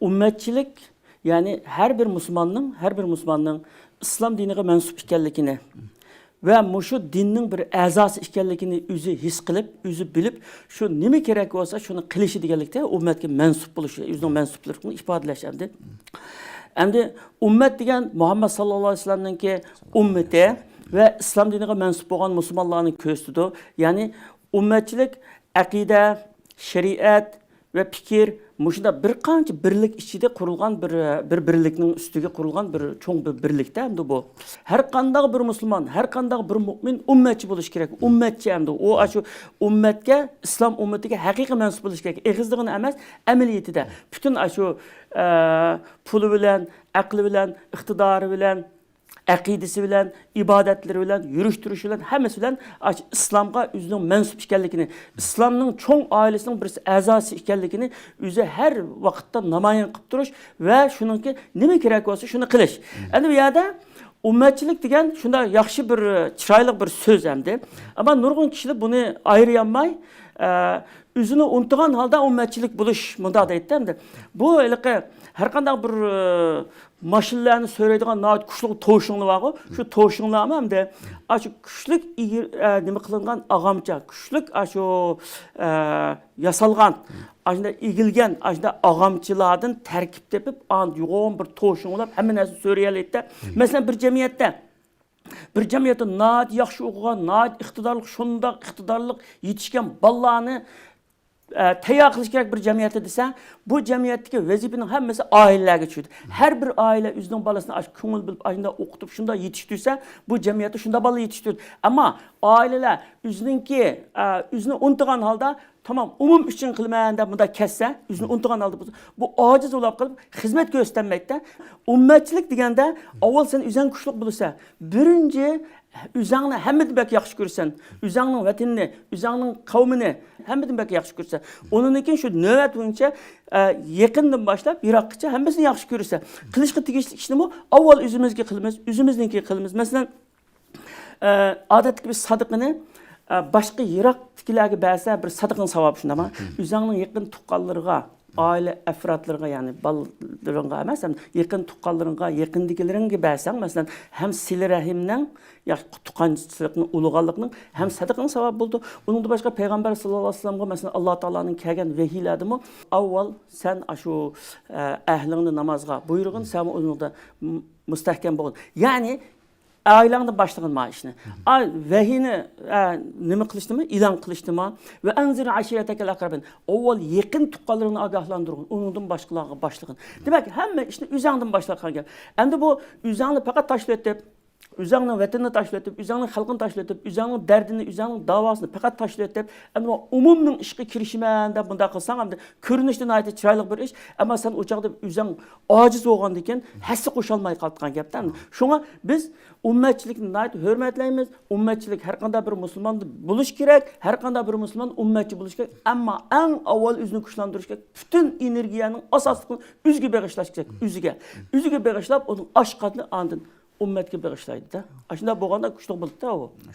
ummetçilik yani her bir Müslümanның İslam diniga mansub ekanligini ve muşu dinning bir a'zosi ekanligini o'zi his qilib, o'zi bilib, shu nima kerak bo'lsa, shuni qilishi deganlikda ummatga mansub bo'lishi, o'zining mansubligini ifodalash hamda. Endi ummat degan Muhammad sallallohu alayhi vasallamninki ummati ve İslam diniga mansub bo'lgan musulmonlarning ko'stidir. Ya'ni ummatchilik aqida, shariat ve fikir muşunda bir qancha birlik içinde kurulgan bir birlikning üstüge kurulgan bir çoğun bir birlikte hem de bu. Her qanday bir Müslüman, her qanday bir mümin ummetçi buluş gerek. Ummetçi hem de o şu ummetke, İslam ummetiga haqiqiy mansub buluş gerek. Egizligini emas, ameliyatida. Bütün şu pulu bilen, aklı bilen, iktidarı bilen, aqidasi bilan, ibodatlari bilan, yurish-turishi bilan, hammasi bilan islomga o'zining mansub ekanligini, islomning cho'ng oilasining bir a'zosi ekanligini o'zi har vaqtda namoyon qilib turish va shuningki nima kerak bo'lsa shuni qilish. Endi bu yerda ummatchilik degan shunda yaxshi bir chiroyli bir so'z hamda. Ammo nurg'un kishilar buni ayirolmay, o'zini unutgan holda ummatchilik bo'lish munda deydi hamda. Bu her qanday bir maşinlarni söyleydiğin nahayat kuchli to'shinlar var. Şu to'shinlar ham de aşu kuchlik nima qilingan ağamcha, kuchlik aşu yasalgan, aşında egilgan, aşında ağamchilardan tarkib tepib, yo'g'on bir to'shinlar hamma narsa so'rayoladi. Masalan bir jamiyatda nahayat yaxshi o'qigan, nahayat iqtidorlik yetishgan bolalarni tayyor qilish kerak bir jamiyatda desa, bu jamiyattagi vazifaning hammasi oilalarga tushadi. Har bir oila o'zining bolasini ko'ngil bilib, shunda o'qitib, shunda yetishtirsa, bu jamiyatda shunda bola yetishtiradi. Ammo oilalar o'zini unutgan holda, tamam, umum uchun qilmayman deb bunda kessa, o'zini unutgan holda bu ojiz bo'lib qolib, xizmat ko'rsatmaydi. Ummatchilik deganda, avval sen o'zing kuchli bo'lsa, birinchi Üzəngni həmmədən bək yaxşı görsən, üzəngnin vətənini, üzəngnin qavmini həmmədən bək yaxşı görsən. Onun için şu növbət boyunca yakından başlap Irakça həmməsini yaxşı görürsən. Qilishqa tegishli ishni bu avval özümüzga qilamiz, özümüzniki qilamiz. Masalan, odatda biz sadiqini başqa Irakdagilarga bersa bir sadiqning savobi shundami? Üzəngnin yaqin tuqqanlarga aile efratlarına yani ballarına emas, yakın tuqqanlarına, yakındagilarga bersan, mesela hem sil rahimning, ya tuqqanchilikning, ulug'anlikning hem sadaqaning savobi bo'ldi. Uningda boshqa payg'ambar sallallohu alayhi vasallamga mesela Alloh taolaning kelgan vahiyladimi? Avval sen shu ahlingni namozga buyrug'in, sen uningda mustahkam bo'l. Ya'ni ailangda başlagan maaşını. Vahiyni nima qilishdimi? E'lon qilishdimi? Va anzir ashiyatakal aqrabin. Avval yaqin tuqqanlarni ogohlantirgin, uningdan boshqalarga boshlig'in. Demak, hamma ishni o'zingdan boshlagan gap. Endi bu o'zingni faqat tashlatib, o'zingning vatanini tashlatib, o'zingning xalqini tashlatib, o'zingning dardini, o'zingning davosini faqat tashlatib, ammo umumning ishga kirishman deb bunda qilsang, hamda ko'rinishdan aytib chiroyli bir ish, ammo sen o'chaqda o'zing ojiz bo'lgandan keyin hassi qo'sholmay qolgan gapdan. Shunga biz ummatchilikni hurmatlaymiz. Ummatchilik har qanday bir musulmon bo'lish kerak, har qanday bir musulmon ummatchi bo'lish kerak, ammo eng avval o'zini kuchlantirish kerak. Butun energiyaning asosini o'ziga bag'ishlash kerak, o'ziga bag'ishlab, uning oshqatni andin ummatga bag'ishlaydi-da. Shunda bo'lganda kuchli bo'ldi-da u.